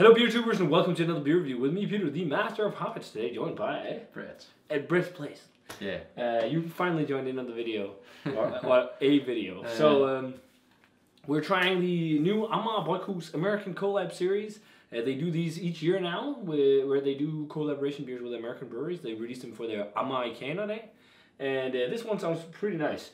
Hello beer tubers and welcome to another beer review with me, Peter, the master of hoppage today, joined by Brett. At Brett's place. Yeah. You finally joined in on the video, or a video. So we're trying the new Bryghus American collab series. They do these each year now, where they do collaboration beers with American breweries. They released them for their Amager Day, and this one sounds pretty nice.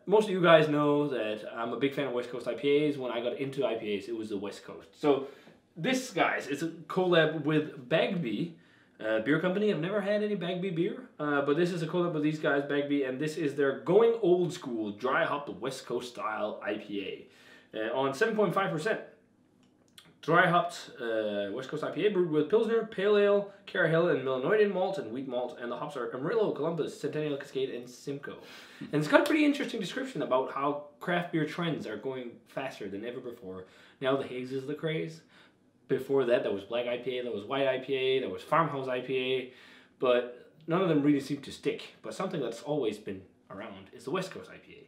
Most of you guys know that I'm a big fan of West Coast IPAs. When I got into IPAs, it was the West Coast. So this, guys, is a collab with Bagby beer company. I've never had any Bagby beer, but this is a collab with these guys, Bagby, and this is their Going Old School Dry Hop West Coast Style IPA on 7.5%. Dry hopped West Coast IPA brewed with Pilsner, Pale Ale, Carahill, and Millinoidian malt and wheat malt, and the hops are Amarillo, Columbus, Centennial, Cascade, and Simcoe. And it's got a pretty interesting description about how craft beer trends are going faster than ever before. Now the haze is the craze. Before that, there was Black IPA, there was White IPA, there was Farmhouse IPA, but none of them really seem to stick. But something that's always been around is the West Coast IPA.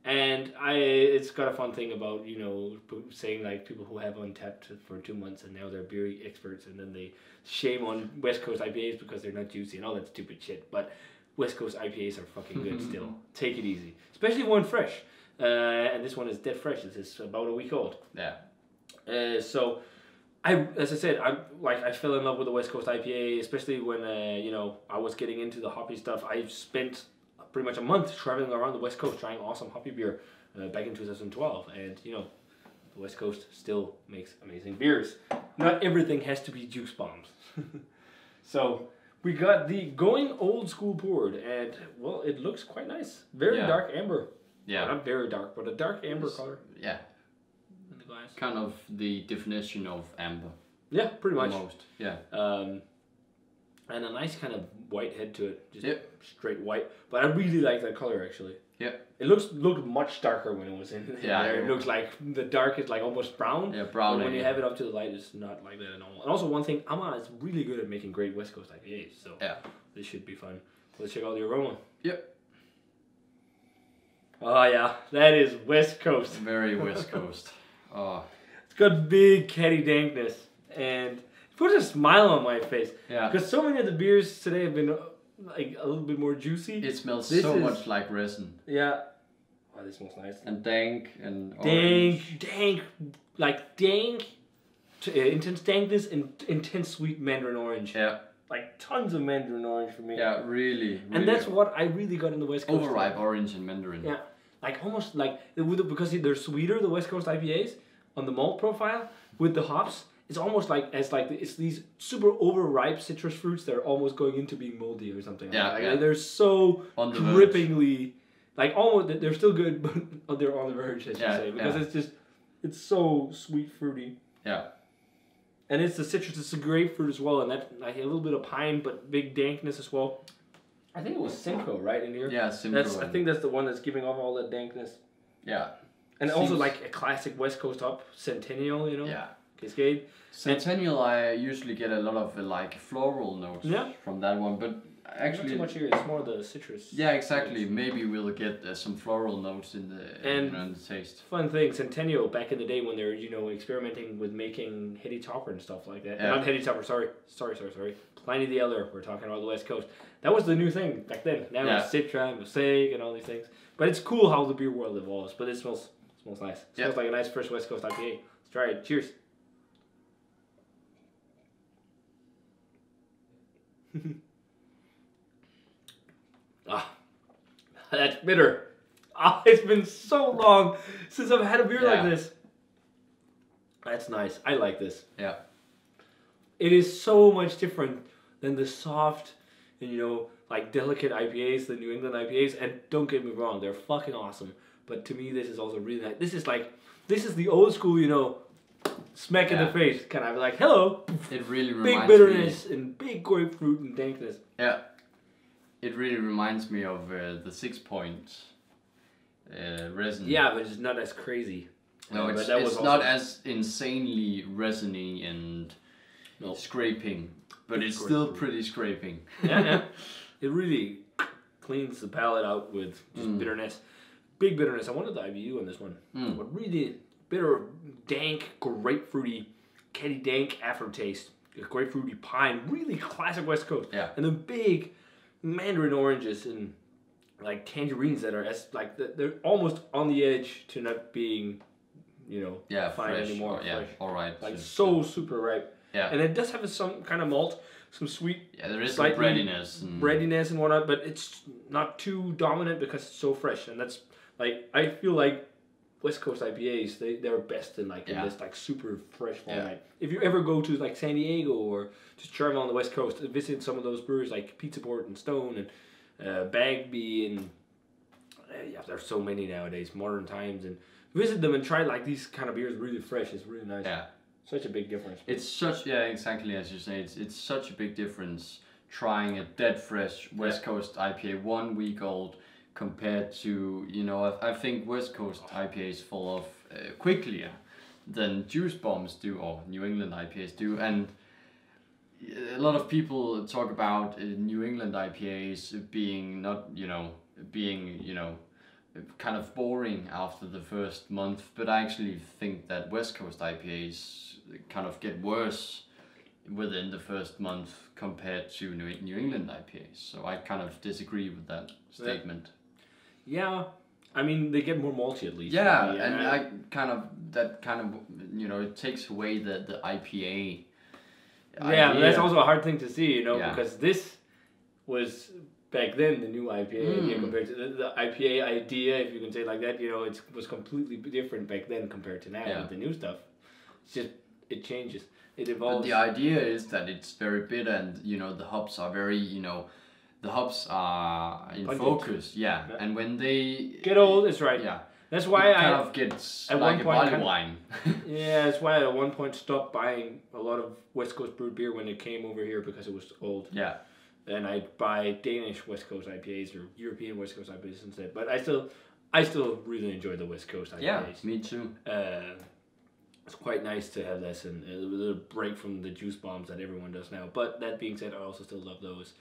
And it's got a fun thing about, you know, saying like people who have Untapped for 2 months and now they're beer experts, and then they shame on West Coast IPAs because they're not juicy and all that stupid shit. But West Coast IPAs are fucking good still. Take it easy. Especially one fresh. And this one is dead fresh. This is about a week old. Yeah. So as I said, I fell in love with the West Coast IPA, especially when you know, I was getting into the hoppy stuff. I've spent pretty much a month traveling around the West Coast trying awesome hoppy beer back in 2012, and you know, the West Coast still makes amazing beers. Not everything has to be juice bombs. So we got the Going Old School poured, and well, it looks quite nice. Very dark amber. Yeah. Well, not very dark, but a dark amber color. Yeah. In the glass. Kind of the definition of amber. Yeah, pretty much. Almost. Yeah. And a nice kind of white head to it, just straight white. But I really like that color actually. Yeah. It looked much darker when it was in there. It looks like the dark is like almost brown. Yeah, brown. But when you have it up to the light, it's not like that at all. And also one thing, Ama is really good at making great West Coast IPAs, so this should be fun. Let's check out the aroma. Yep. Oh yeah, that is West Coast. Very West Coast. Oh. It's got big catty dankness and puts a smile on my face. Yeah. Because so many of the beers today have been like a little bit more juicy. It smells so much like resin. Yeah. Oh, this smells nice. And dank and orange. Dank, like dank, intense dankness and intense sweet mandarin orange. Yeah. Like tons of mandarin orange for me. Yeah, really. And that's what I really got in the West Coast. Overripe orange and mandarin. Yeah. Like almost like, because they're sweeter, the West Coast IPAs, on the malt profile, with the hops. It's almost like it's these super overripe citrus fruits that are almost going into being moldy or something. Yeah, like they're so drippingly, like almost they're still good, but they're on the verge, as you say, because it's so sweet fruity. Yeah. And it's the citrus, it's the grapefruit as well, and that like a little bit of pine, but big dankness as well. I think it was Simcoe right in here. Yeah, Simcoe. I think that's the one that's giving off all that dankness. Yeah. And also like a classic West Coast hop, Centennial, you know. Yeah. Cascade. Centennial, I usually get a lot of like floral notes from that one, but actually not too much here. It's more the citrus. Yeah, exactly. Maybe we'll get some floral notes in the taste. Fun thing, Centennial back in the day when they're experimenting with making heady topper and stuff like that. Yeah. Not heady topper. Sorry. Pliny the Elder. We're talking about the West Coast. That was the new thing back then. Now it's Citra, Mosaic, and all these things. But it's cool how the beer world evolves. But it smells nice. It smells like a nice fresh West Coast IPA. Let's try it. Cheers. That's bitter. It's been so long since I've had a beer like this. That's nice. I like this. Yeah. It is so much different than the soft and like delicate IPAs, the New England IPAs. And don't get me wrong, they're fucking awesome. But to me, this is also really nice. This is the old school, smack in the face, kind of like, hello. It really reminds big bitterness and big grapefruit and dankness. Yeah. It really reminds me of the 6 Point resin. Yeah, but it's not as crazy. No, it's not as insanely resiny and scraping, but it's still pretty scraping. Yeah. It really cleans the palate out with just bitterness. Big bitterness. I wanted the IBU on this one. But really bitter, dank, grapefruity, candy dank aftertaste. Grapefruity pine, really classic West Coast. Yeah. And then big mandarin oranges and like tangerines that are they're almost on the edge to not being, fine fresh anymore. fresh. All right. Like so super ripe. Yeah. And it does have some kind of malt, some sweet. Yeah, there is some breadiness. Breadiness and whatnot, but it's not too dominant because it's so fresh. And that's like, I feel like West Coast IPAs, they're best in this like super fresh format. Yeah. If you ever go to like San Diego or just travel on the West Coast, visit some of those breweries like Pizza Port and Stone and Bagby and there's so many nowadays, modern times, and visit them and try like these kind of beers really fresh. It's really nice. Yeah. Such a big difference. It's such exactly as you say. It's such a big difference trying a dead fresh West Coast IPA 1 week old compared to I think West Coast IPAs fall off quicker than juice bombs do or New England IPAs do, and a lot of people talk about New England IPAs being kind of boring after the first month, but I actually think that West Coast IPAs kind of get worse within the first month compared to New England IPAs. So I kind of disagree with that statement. Yeah, I mean they get more malty at least. Yeah, and it takes away the IPA. Yeah, that's also a hard thing to see, because this was back then the new IPA idea compared to the IPA idea, if you can say it like that. It was completely different back then compared to now with the new stuff. It's just it changes, it evolves. But the idea is that it's very bitter, and the hops are very the hops are in focus. Yeah, and when they get old, it's right. Yeah. That's why it kind of gets like a barley wine. Yeah, that's why I at one point stopped buying a lot of West Coast brewed beer when it came over here because it was old. Yeah. And I'd buy Danish West Coast IPAs or European West Coast IPAs instead. But I still really enjoy the West Coast IPAs. Yeah, me too. It's quite nice to have this and a little break from the juice bombs that everyone does now. But that being said, I also still love those.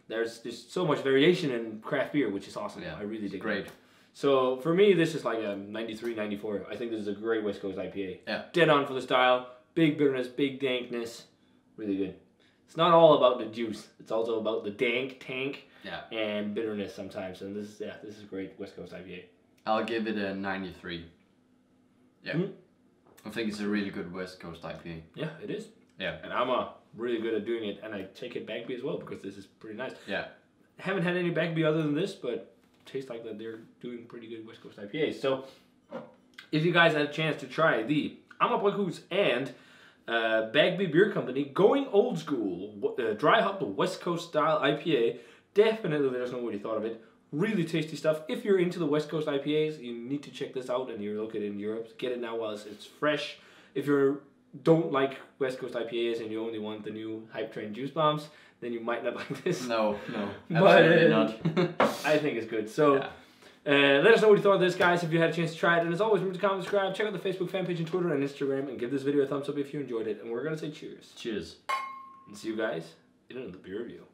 There's so much variation in craft beer, which is awesome. Yeah, I really dig great. It. So for me, this is like a 93, 94. I think this is a great West Coast IPA. Yeah. Dead on for the style. Big bitterness, big dankness. Really good. It's not all about the juice. It's also about the tank, and bitterness sometimes. And this is great West Coast IPA. I'll give it a 93. Yeah. Mm-hmm. I think it's a really good West Coast IPA. Yeah, it is. Yeah. And I'm really good at doing it, and I take it Bagby as well because this is pretty nice. Yeah. Haven't had any Bagby other than this, but tastes like that they're doing pretty good West Coast IPAs. So if you guys had a chance to try the Amager Bryghus and Bagby Beer Company going old school dry hop West Coast style IPA, definitely let us know what you thought of it. Really tasty stuff. If you're into the West Coast IPAs, you need to check this out, and you're located in Europe, get it now while it's fresh. If you don't like West Coast IPAs and you only want the new hype train juice bombs, then you might not like this. No, absolutely not. I think it's good. So let us know what you thought of this, guys, if you had a chance to try it. And as always, remember to comment, subscribe, check out the Facebook fan page and Twitter and Instagram, and give this video a thumbs up if you enjoyed it. And we're going to say cheers. Cheers. And see you guys in another beer review.